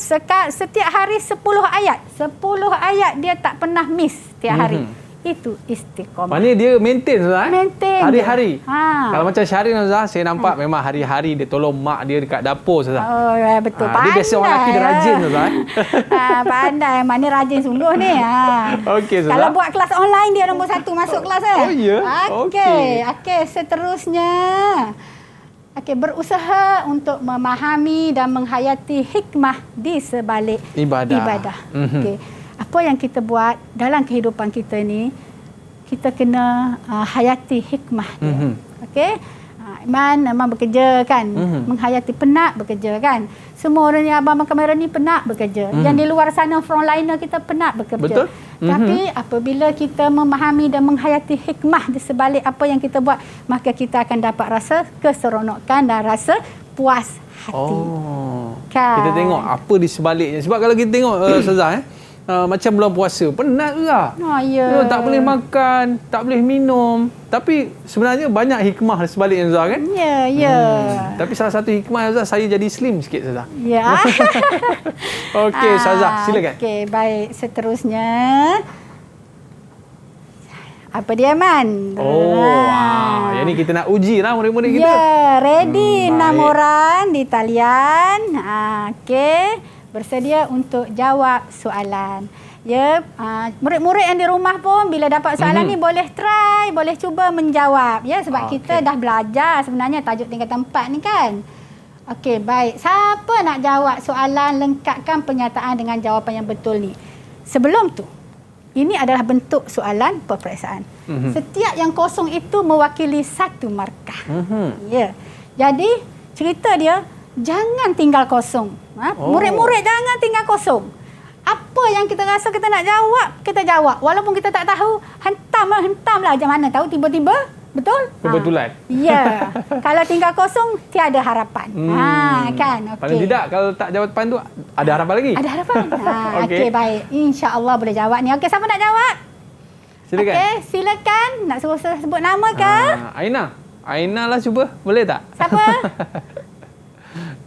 setiap hari 10 ayat. 10 ayat dia tak pernah miss setiap hari. Itu istiqamah. Maknanya dia maintain Ustaz? Maintain. Hari-hari. Kalau macam Syahrin Ustaz, saya nampak memang hari-hari dia tolong mak dia dekat dapur Ustaz. Betul. Pandai. Dia biasa orang lelaki dia rajin Ustaz. Pandai. Mana rajin sungguh ni. Okey Ustaz. Kalau buat kelas online dia nombor 1 masuk kelas. Oh ya? Okey. Seterusnya. berusaha untuk memahami dan menghayati hikmah di sebalik ibadah. Okey. Apa yang kita buat dalam kehidupan kita ni, kita kena hayati hikmah dia. Okey. Iman memang bekerja kan, menghayati, penat bekerja kan. Semua orang yang abang kamera ni penat bekerja. Yang di luar sana frontliner kita penat bekerja. Betul. Tapi apabila kita memahami dan menghayati hikmah di sebalik apa yang kita buat, maka kita akan dapat rasa keseronokan dan rasa puas hati. Kan? Kita tengok apa di sebaliknya. Sebab kalau kita tengok Ustazah, macam bulan puasa, penat juga. Tak boleh makan, tak boleh minum. Tapi sebenarnya banyak hikmah di sebaliknya Ustazah kan? Ya. Tapi salah satu hikmah Ustazah, saya jadi slim sikit Ustazah. Ya. Okey Ustazah, silakan. Okey, baik. Seterusnya, apa dia Man? Yang ni kita nak uji lah murid-murid kita. Ya, ready 6 orang di talian. Okey. Bersedia untuk jawab soalan. Ya, murid-murid yang di rumah pun bila dapat soalan ni boleh try, boleh cuba menjawab. Ya, sebab kita dah belajar sebenarnya tajuk tingkatan 4 ni kan. Okey, baik. Siapa nak jawab soalan, lengkapkan pernyataan dengan jawapan yang betul ni. Sebelum tu, ini adalah bentuk soalan peperiksaan. Setiap yang kosong itu mewakili satu markah. Ya. Jadi, cerita dia jangan tinggal kosong. Murid-murid jangan tinggal kosong. Apa yang kita rasa kita nak jawab, kita jawab. Walaupun kita tak tahu, hentamlah macam mana tahu tiba-tiba. Betul? Kebetulan. Ya. Kalau tinggal kosong, tiada harapan. Kan? Okay. Paling tidak, kalau tak jawapan tu, ada harapan lagi. Ada harapan. Okey, baik. InsyaAllah boleh jawab ni. Okey, siapa nak jawab? Silakan. Okey, silakan. Nak suruh sebut nama ke? Aina. Aina lah cuba. Boleh tak? Siapa?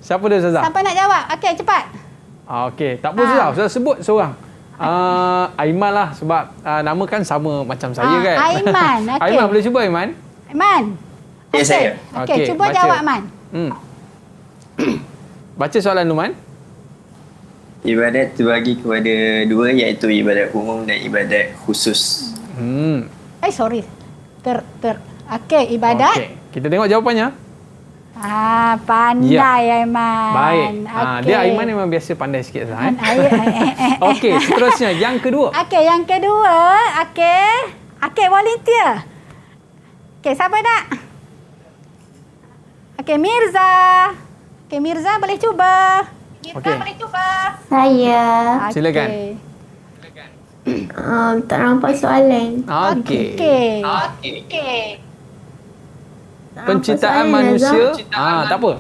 Siapa dia Ustazah? Siapa nak jawab? Okey, cepat. Okey, tak apa Ustazah. Ustazah sebut seorang. Aiman lah sebab nama kan sama macam saya kan. Aiman. Okay. Aiman boleh cuba Aiman? Aiman. Ya, saya. Okey, cuba baca. Jawab Man. Baca soalan tu Man. Ibadat terbagi kepada dua, iaitu ibadat umum dan ibadat khusus. Sorry. Okey, ibadat. Okey, kita tengok jawapannya. Pandai Aiman. Baik. Dia Aiman memang biasa pandai sikit lah. Okey, seterusnya yang kedua. Okey, yang kedua. Okey, volunteer. Okey, siapa nak? Okey, Mirza. Okey, Mirza boleh cuba. Boleh cuba. Saya. Silakan. Tak nampak soalan. Okey. Penciptaan manusia. Tak apa.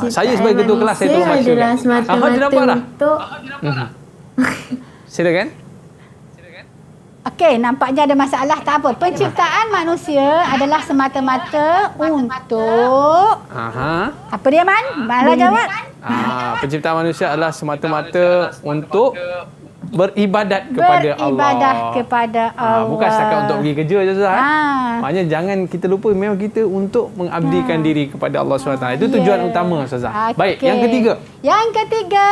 Saya sebagai ketua kelas saya tolong baca. Adalah semata-mata untuk Silakan. Okey, nampaknya ada masalah. Tak apa. Penciptaan manusia adalah semata-mata untuk... Apa dia Man? Malah jawab. Penciptaan manusia adalah semata-mata untuk beribadat kepada Allah. Beribadah kepada Allah. Bukan setakat untuk pergi kerja je Ustaz. Maknanya jangan kita lupa memang kita untuk mengabdikan diri kepada Allah SWT. Itu tujuan utama Ustazah. Baik, yang ketiga. Yang ketiga.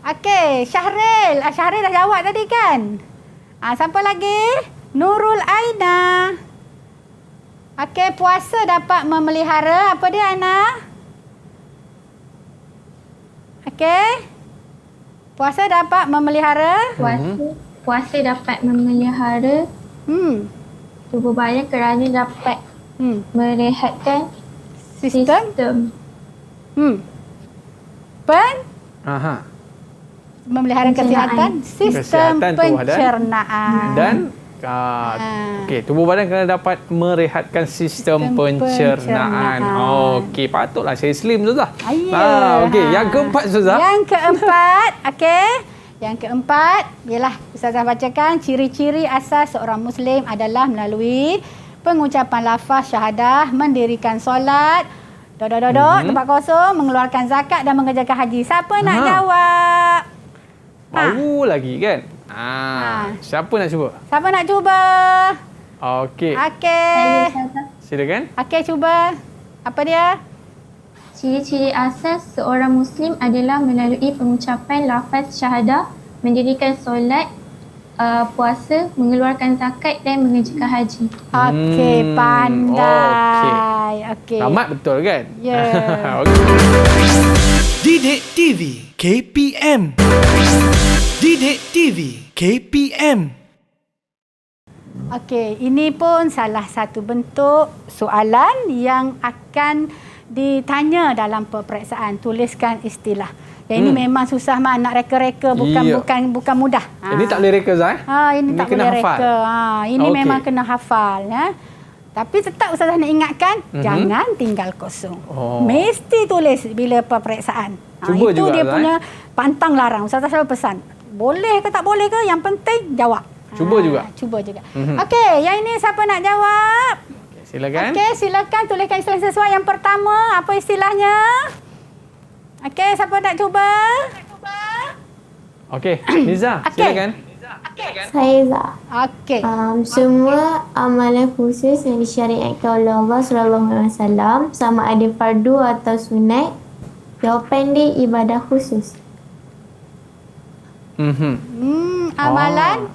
Okey, Syahril. Syahril dah jawab tadi kan? Siapa lagi? Nurul Aina. Okey, puasa dapat memelihara. Apa dia Aina? Okey. Puasa dapat memelihara. Puasa dapat memelihara tubuh badan kerana dapat merehatkan sistem. Memelihara kesihatan sistem pencernaan. Dan tubuh badan kena dapat merehatkan sistem pencernaan. Okey, patutlah saya slim Ustazah. Okey, yang keempat Ustazah. Yang keempat ialah Ustazah bacakan ciri-ciri asas seorang Muslim adalah melalui pengucapan lafaz syahadah, mendirikan solat, tempat kosong, mengeluarkan zakat dan mengerjakan haji. Siapa nak jawab? Baru lagi kan? Siapa nak cuba? Siapa nak cuba? Okey. Silakan. Okey, cuba. Apa dia? Ciri-ciri asas seorang Muslim adalah melalui pengucapan lafaz syahadah, mendirikan solat, puasa, mengeluarkan zakat dan mengerjakan haji. Okey, pandai. Okey. Tamat betul kan? Ya. Didik TV KPM. Didik TV KPM. Okey, ini pun salah satu bentuk soalan yang akan ditanya dalam peperiksaan. Tuliskan istilah. Yang ini memang susah nak reka-reka, bukan mudah. Ini tak boleh reka Zai? Ini tak boleh reka. Ini memang kena hafal ya. Tapi tetap Ustazah nak ingatkan, jangan tinggal kosong. Mesti tulis bila peperiksaan. Cuba itu juga, dia Zai. punya pantang larang. Ustazah selalu pesan, boleh ke tak boleh ke, yang penting jawab. Cuba juga. Cuba juga. Okey, yang ini siapa nak jawab? Silakan. Okey, silakan tuliskan istilah sesuai. Yang pertama, apa istilahnya? Okey, siapa nak cuba? Okey, Niza, silakan. Saya Zah. Okey. Semua amalan khusus yang disyariatkan oleh Allah SAW sama ada fardu atau sunat. Jawapan dia ibadah khusus. Amalan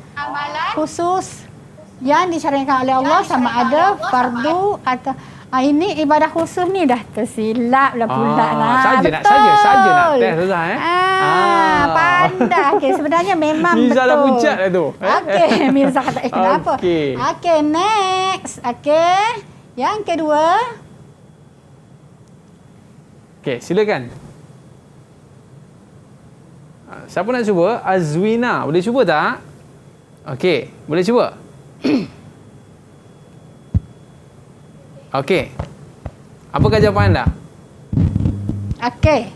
khusus yang disyariatkan oleh Allah sama ada fardu atau ini ibadah khusus ni dah tersilap lah pula. Saja nak test Ustazah pandai. Okey, sebenarnya memang Mirza betul. dah pucat dah tu. Okey, Mirza kata kenapa? Okey, next. Okey. Yang kedua. Okey, silakan. Siapa nak cuba? Azwina, boleh cuba tak? Okey, boleh cuba? Okey. Apakah jawapan anda? Okey.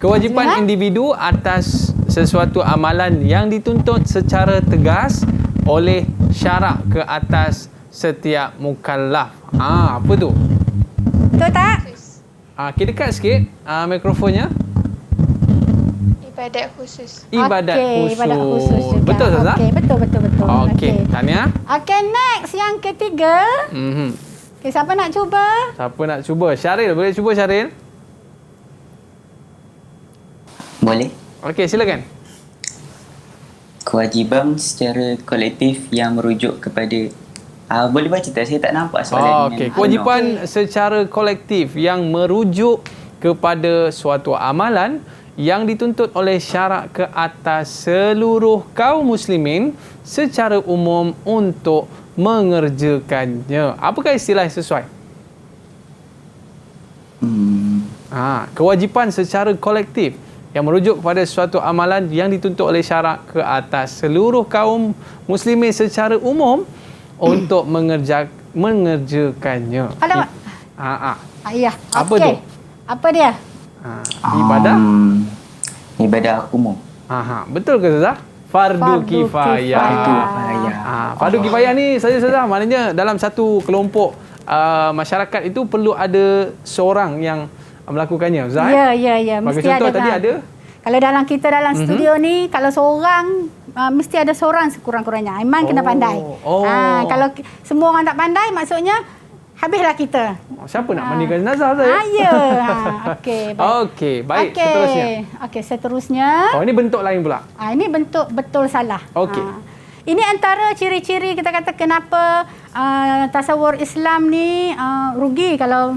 Kewajipan individu atas sesuatu amalan yang dituntut secara tegas oleh syarak ke atas setiap mukallaf. Apa tu? Betul tak? Okey, dekat sikit mikrofonnya. Ibadat khusus. Ibadat khusus. Juga. Betul Ustazah? Okey, betul. Okey, Tania. Okey, next yang ketiga. Okey, siapa nak cuba? Siapa nak cuba? Syaril, boleh cuba Syaril? Boleh. Okey, silakan. Kewajipan secara kolektif yang merujuk kepada boleh baca tak? Saya tak nampak soalan. Okey, kewajipan secara kolektif yang merujuk kepada suatu amalan yang dituntut oleh syarak ke atas seluruh kaum muslimin secara umum untuk mengerjakannya. Apakah istilah yang sesuai? Kewajipan secara kolektif yang merujuk kepada suatu amalan yang dituntut oleh syarak ke atas seluruh kaum muslimin secara umum untuk mengerjakannya. Alamak. Ya. Apa tu? Apa dia? Ibadah? Ibadah umum. Betul ke Ustazah? Fardu kifayah. Fardu kifayah ni Ustazah, maknanya dalam satu kelompok masyarakat itu perlu ada seorang yang melakukannya, Ustazah. Ya. Bagi Mesti contoh ada. tadi ada. Kalau dalam studio ni, kalau seorang mesti ada seorang sekurang-kurangnya. Aiman kena pandai. Kalau semua orang tak pandai, maksudnya habislah kita. Siapa nak mandikan jenazah saya? Okey, baik. Okey, baik. Seterusnya. Okey, seterusnya. Ini bentuk lain pula. Ini bentuk betul salah. Okey. Ini antara ciri-ciri kita kata kenapa tasawur Islam ni rugi kalau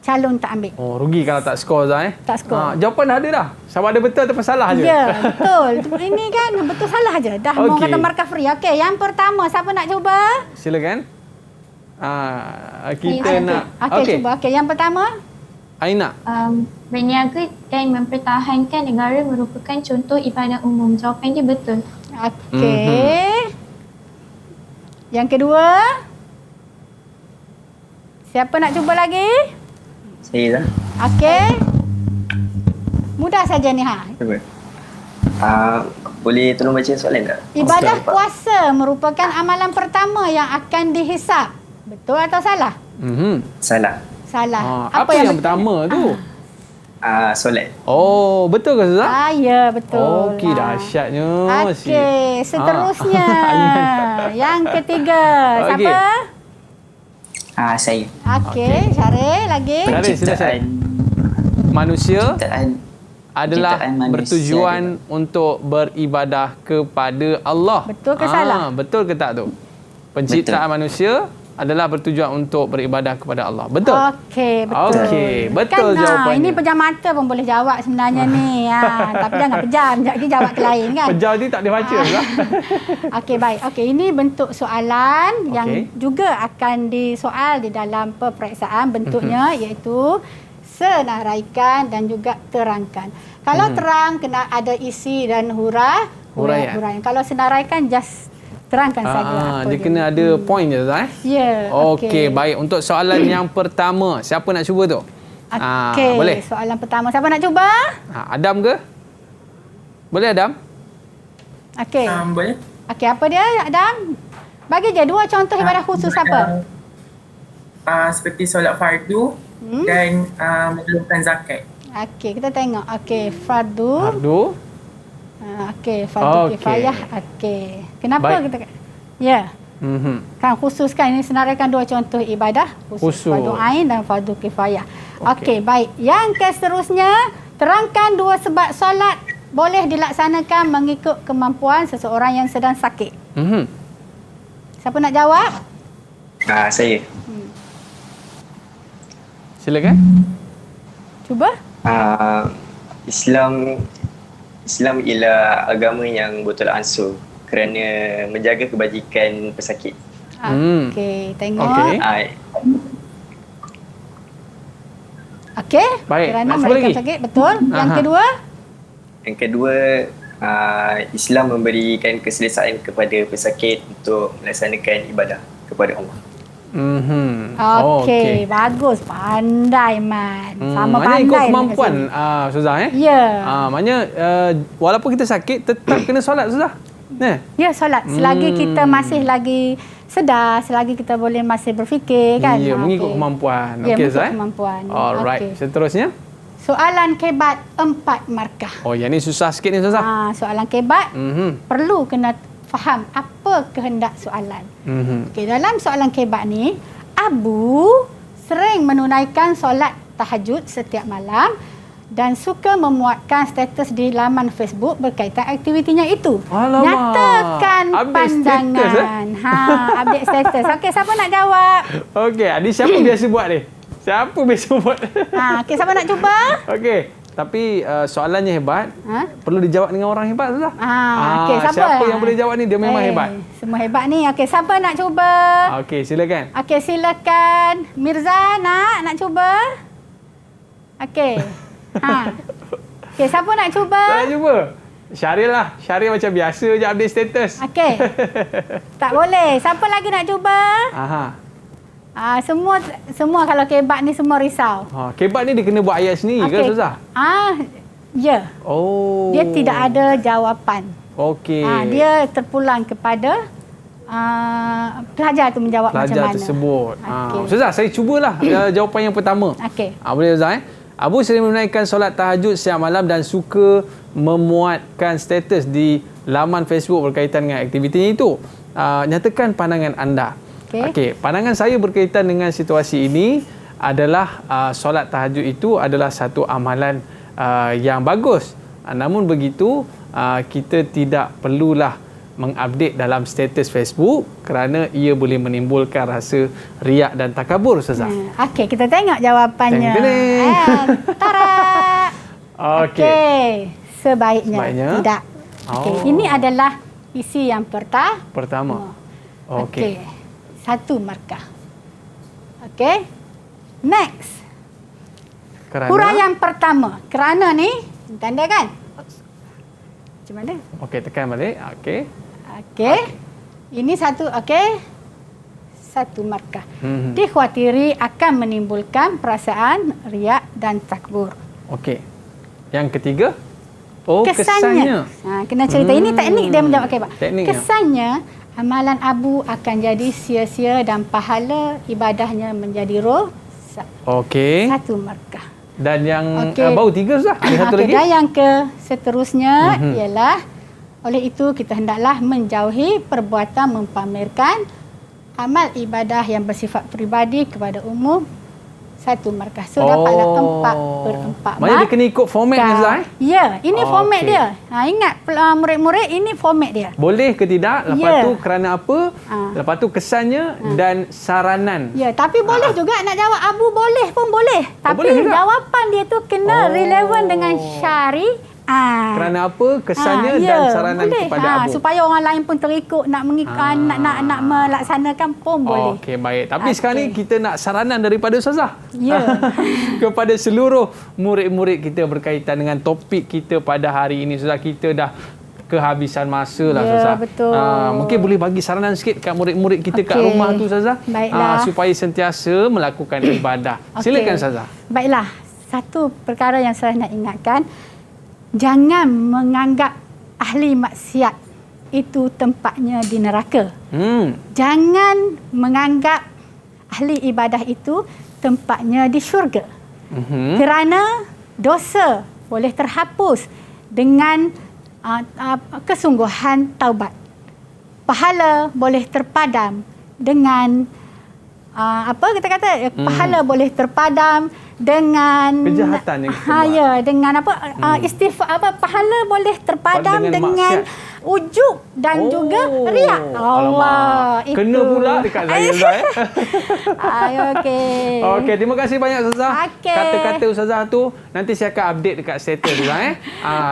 calon tak ambil. Rugi kalau tak skor Zah Tak skor. Jawapan dah ada dah. Sama ada betul atau salah je. Ya, betul. Ini kan betul salah je. Dah mau kata markah free. Okey, yang pertama siapa nak cuba? Silakan. Kita nak. Okey, cuba. Okey, yang pertama. Aina. Berniaga dan mempertahankan negara merupakan contoh ibadah umum. Jawapan dia betul. Okey. Yang kedua. Siapa nak cuba lagi? Saya lah. Okey. Mudah saja ni Cuba. Boleh tolong baca soalan tak? Ibadah puasa merupakan amalan pertama yang akan dihisap. Betul atau salah? Salah. Salah. Apa yang pertama tu? Solat. Betul ke Ustazah? Ya, betul. Okey, dahsyatnya. Okey, seterusnya. Yang ketiga. Siapa? Saya. Okey, Syaril lagi. Syaril, silakan. Manusia. adalah Penciptaan manusia bertujuan untuk beribadah kepada Allah. Betul ke salah? Betul ke tak tu? Penciptaan manusia adalah bertujuan untuk beribadah kepada Allah. Betul? Okey, betul. Okey, betul jawapannya. Ini pejam mata pun boleh jawab sebenarnya ni. Tapi jangan pejam, sekejap lagi jawab ke lain kan. Pejam ni tak boleh baca lah. Okey, baik. Okey, ini bentuk soalan yang juga akan disoal di dalam peperiksaan. Bentuknya iaitu senaraikan dan juga terangkan. Kalau terang kena ada isi dan huraian. Kalau senaraikan just terangkan saja apa dia kena ada point je Ustaz. Ya. Okey, baik. Untuk soalan yang pertama, siapa nak cuba tu? Okey, boleh. Soalan pertama siapa nak cuba? Adam ke? Boleh Adam? Okey. Boleh. Okey, apa dia Adam? Bagi je 2 contoh ibadah khusus apa? Seperti solat fardu dan mengeluarkan zakat. Okey, kita tengok. Okey, fardu. Okey, fardu kifayah. Okey. Kenapa kita? Ya. Kan khusus kan, ini senaraikan 2 contoh ibadah khusus. Fardu ain dan fardu kifayah. Okey, baik. Yang seterusnya, terangkan 2 sebab solat boleh dilaksanakan mengikut kemampuan seseorang yang sedang sakit. Siapa nak jawab? Saya. Silakan. Cuba. Islam ialah agama yang betul ansur kerana menjaga kebajikan pesakit. Okey, tengok. Okey. Baik. Kerana mereka sakit, betul. Yang kedua? Yang kedua, Islam memberikan keselesaan kepada pesakit untuk melaksanakan ibadah kepada Allah. Okey, bagus. Pandai, Man. Sama maknanya pandai. ikut kemampuan, Suzah. Ya. Maknanya, walaupun kita sakit, tetap kena solat, Suzah. Ya, solat. Selagi kita masih lagi sedar, selagi kita boleh masih berfikir, kan? Ya, mengikut kemampuan. Ya, Okey, mengikut Zah. kemampuan. Alright. Seterusnya. Soalan kebat 4 markah. Oh, yang ni susah sikit ni, Suzah. Soalan kebat perlu kena faham apa kehendak soalan. Okey, dalam soalan kebat ni, Abu sering menunaikan solat tahajud setiap malam dan suka memuatkan status di laman Facebook berkaitan aktivitinya itu. Alamak. Nyatakan Update pandangan. Status, Update status. Okey, siapa nak jawab? Okey, adik siapa biasa buat ni? Siapa biasa buat? Okey, siapa nak cuba? Okey, tapi soalannya hebat. Perlu dijawab dengan orang hebat, Ustaz. Okey, siapa yang boleh jawab ni dia memang hebat. Semua hebat ni. Okey, siapa nak cuba? Okey, silakan. Okey, silakan. Mirza nak cuba? Okey. Okey, siapa nak cuba? Tak nak cuba. Syaril lah. Syaril macam biasa je update status. Okey. Tak boleh. Siapa lagi nak cuba? Semua kalau kebat ni semua risau. Kebat ni dia kena buat ayat sendiri ke, Ustazah? Ya. Oh. Dia tidak ada jawapan. Okey. Dia terpulang kepada pelajar tu menjawab macam mana. Pelajar tersebut. Ustazah, saya cubalah jawapan yang pertama. Okey. Boleh, Ustazah? Abu sering menunaikan solat tahajud setiap malam dan suka memuatkan status di laman Facebook berkaitan dengan aktivitinya itu. Nyatakan pandangan anda. Okey, pandangan saya berkaitan dengan situasi ini adalah solat tahajud itu adalah satu amalan yang bagus. Namun begitu, kita tidak perlulah mengupdate dalam status Facebook kerana ia boleh menimbulkan rasa riak dan takabur, Ustazah. Okey, kita tengok jawapannya. Tara. Okey. Sebaiknya tidak. Okey, ini adalah isi yang pertama. Okey. 1 markah. Okey. Next. Huraian pertama. Kerana ni tanda kan? Macam mana? Okey, tekan balik. Okey. Okey. Ini 1, okey. 1 markah. Dikhawatiri akan menimbulkan perasaan riak dan takbur. Okey. Yang ketiga? Kesannya. Kena cerita. Ini teknik dia menjawab. Okey, Pak. Kesannya, amalan Abu akan jadi sia-sia dan pahala ibadahnya menjadi rosak. Okey. 1 markah. Dan yang baru 3 Ustaz. Ada satu lagi. Dan yang seterusnya ialah oleh itu kita hendaklah menjauhi perbuatan mempamerkan amal ibadah yang bersifat peribadi kepada umum satu markah. So dapatlah 4/4 Maksudnya dia kena ikut format ni Zah? Ya, ini format okey. dia. Ingat murid-murid, ini format dia. Boleh ke tidak? Lepas Ya. tu kerana apa? Lepas tu kesannya dan saranan. Ya, tapi boleh juga nak jawab Abu, boleh pun boleh. Tapi boleh juga? jawapan dia tu kena relevan dengan syariat. Kerana apa? Kesannya dan saranan boleh. kepada Abu. Supaya orang lain pun terikut nak nak melaksanakan pun boleh. Okey, baik. Tapi sekarang ni kita nak saranan daripada Ustazah. Ya. Kepada seluruh murid-murid kita berkaitan dengan topik kita pada hari ini. Ustazah, kita dah kehabisan masa lah, Ya, Ustazah. betul. Mungkin boleh bagi saranan sikit kat murid-murid kita kat rumah tu, Ustazah. Baiklah. Supaya sentiasa melakukan ibadah. Silakan, Ustazah. Baiklah. Satu perkara yang saya nak ingatkan, jangan menganggap ahli maksiat itu tempatnya di neraka. Jangan menganggap ahli ibadah itu tempatnya di syurga. Kerana dosa boleh terhapus dengan kesungguhan taubat. Pahala boleh terpadam dengan pahala boleh terpadam dengan kejahatan yang kita buat. Ya, dengan istighfar, pahala boleh terpadam dengan ujub dan juga riak. Allah, itu. Kena pula dekat saya, Ustazah. Okey. Okey, terima kasih banyak, Ustazah. Okey. Kata-kata Ustazah tu nanti saya akan update dekat status, Ustazah.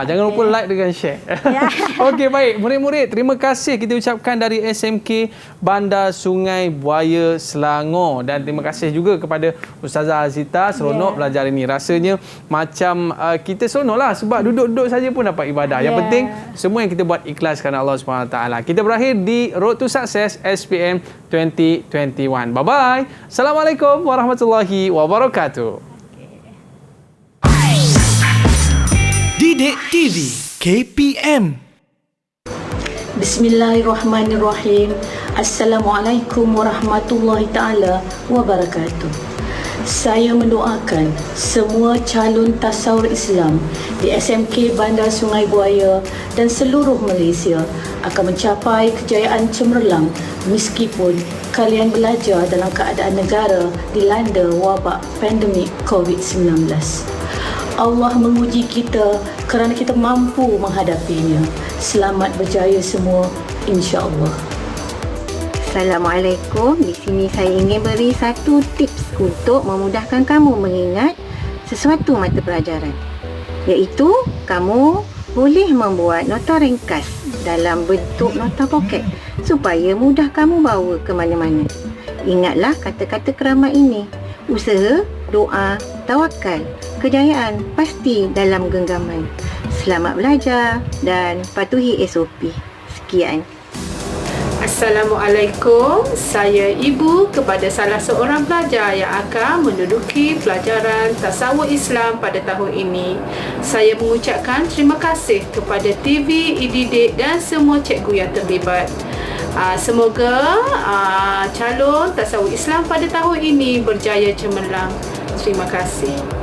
Jangan lupa like dengan share. Ya. Okey, baik. Murid-murid, terima kasih kita ucapkan dari SMK Bandar Sungai Buaya, Selangor. Dan terima kasih juga kepada Ustazah Azita. Seronok belajar ini. Rasanya macam kita seronoklah sebab duduk-duduk saja pun dapat ibadah. Yang penting semua yang kita buat ikhlas kerana Allah SWT. Kita berakhir di Road to Success SPM 2021. Bye-bye. Assalamualaikum warahmatullahi wabarakatuh. Didik TV KPM. Bismillahirrahmanirrahim. Assalamualaikum warahmatullahi taala wabarakatuh. Saya mendoakan semua calon tasawur Islam di SMK Bandar Sungai Buaya dan seluruh Malaysia akan mencapai kejayaan cemerlang meskipun kalian belajar dalam keadaan negara dilanda wabak pandemik COVID-19. Allah menguji kita kerana kita mampu menghadapinya. Selamat berjaya semua, insya-Allah. Assalamualaikum. Di sini saya ingin beri satu tips untuk memudahkan kamu mengingat sesuatu mata pelajaran. Iaitu kamu boleh membuat nota ringkas dalam bentuk nota poket supaya mudah kamu bawa ke mana-mana. Ingatlah kata-kata keramat ini. Usaha, doa, tawakal, kejayaan pasti dalam genggaman. Selamat belajar dan patuhi SOP. Sekian. Assalamualaikum, saya ibu kepada salah seorang pelajar yang akan menduduki pelajaran tasawuf Islam pada tahun ini. Saya mengucapkan terima kasih kepada TV, e-didik dan semua cikgu yang terlibat. Semoga calon tasawuf Islam pada tahun ini berjaya cemerlang. Terima kasih.